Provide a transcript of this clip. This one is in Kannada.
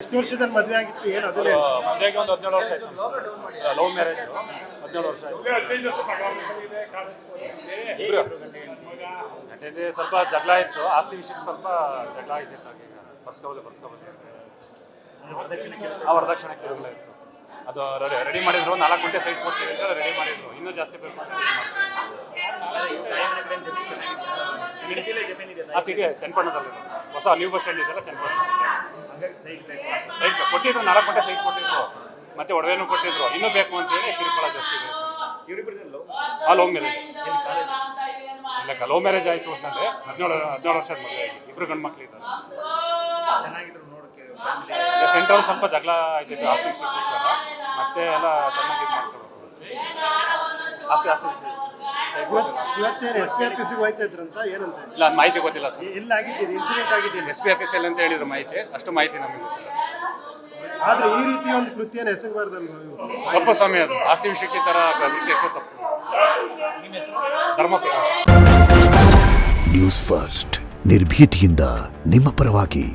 ಎಷ್ಟು ವರ್ಷದಲ್ಲಿ ಮದುವೆ ಆಗಿತ್ತು ಏನು ಅದನ್ನೇ ಮದುವೆಗೆ ಒಂದು 17 ವರ್ಷ ಆಯ್ತು. ಲವ್ ಮ್ಯಾರೇಜ್ 17 ವರ್ಷ ಆಯ್ತು. ಇಬ್ರು ಗಂಟೆ ಸ್ವಲ್ಪ ಜಗಳ ಇತ್ತು, ಆಸ್ತಿ ವಿಷಯಕ್ಕೆ ಸ್ವಲ್ಪ ಜಗಳ ಆಗಿತ್ತು. ಹಾಗೆ ಬರ್ಸ್ಕೊಬೋದು ಆ ವರದಕ್ಷಿಣೆ ಕೇಳಲ್ಲ ಇತ್ತು. ಅದು ರೆಡಿ ಮಾಡಿದ್ರು, 4 ಗಂಟೆ ಸೈಟ್ ಕೊಡ್ತೀವಿ ಅಂತ ರೆಡಿ ಮಾಡಿದ್ರು. ಇನ್ನೂ ಜಾಸ್ತಿ ಬೇಕು ಅಂತ ಆ ಸಿಟಿ ಚನ್ನಪಟ್ಟಣದಲ್ಲಿ ಹೊಸ ನ್ಯೂ ಬಸ್ ಸ್ಟ್ಯಾಂಡ್ ಇದೆಲ್ಲ ಚನ್ನಪಟ್ಟಣ ಸೈಟ್ ಕೊಟ್ಟಿದ್ರು. 4 ಗಂಟೆ ಸೈಟ್ ಕೊಟ್ಟಿದ್ರು, ಮತ್ತೆ ಒಡವೆನೂ ಕೊಟ್ಟಿದ್ರು. ಇನ್ನೂ ಬೇಕು ಅಂತೇಳಿ ಕಿರುಕುಳ ಜಾಸ್ತಿ ಇದೆ. ಆ ಲವ್ ಮ್ಯಾರೇಜ್ ಇಲ್ಲ, ಲವ್ ಮ್ಯಾರೇಜ್ ಆಯಿತು ಅಂತಂದರೆ 17 ವರ್ಷದ ಮದುವೆ ಆಗಿ ಇಬ್ಬರು ಗಂಡು ಮಕ್ಳು ಇದ್ದಾರೆ. ಸೆಂಟ್ರಲ್ ಸ್ವಲ್ಪ ಜಗಳ ಆಯ್ತಿತ್ತು ಆಸ್ತಿ ವಿಷಯಕ್ಕೋಸ್ಕರ, ಮತ್ತೆ ಎಲ್ಲ ಚೆನ್ನಾಗಿ ಇದು ಮಾಡ್ಕೊಂಡು ಆಸ್ತಿ ಇವತ್ತೇನು SPRPC ಹೋಯ್ತಾ ಇದ್ರಂತ ಏನಂತ ಇಲ್ಲ, ಅದು ಮಾಹಿತಿ ಗೊತ್ತಿಲ್ಲ ಸರ್. ಎಲ್ಲ ಆಗಿದ್ದೀರಿ ಇನ್ಸಿಡೆಂಟ್ ಆಗಿದ್ದೀನಿ SPRPC ಅಂತ ಹೇಳಿದ್ರು ಮಾಹಿತಿ, ಅಷ್ಟು ಮಾಹಿತಿ ನಮಗೆ ಗೊತ್ತಿಲ್ಲ. ಆದ್ರೆ ಈ ರೀತಿ ಒಂದು ಕೃತ್ಯನ ಎಸಗಬಾರ್ದಲ್ವ? ತಪ್ಪು ಸ್ವಾಮಿ, ಅದು ಆಸ್ತಿ ವಿಷಯಕ್ಕೆ ಈ ಥರ ಕೃತ್ಯ ಎಸೆದು ತಪ್ಪು. ಧರ್ಮಪೀಠ ನ್ಯೂಸ್ ಫಸ್ಟ್ ನಿರ್ಭೀತಿಯಿಂದ ನಿಮ್ಮ ಪರವಾಗಿ.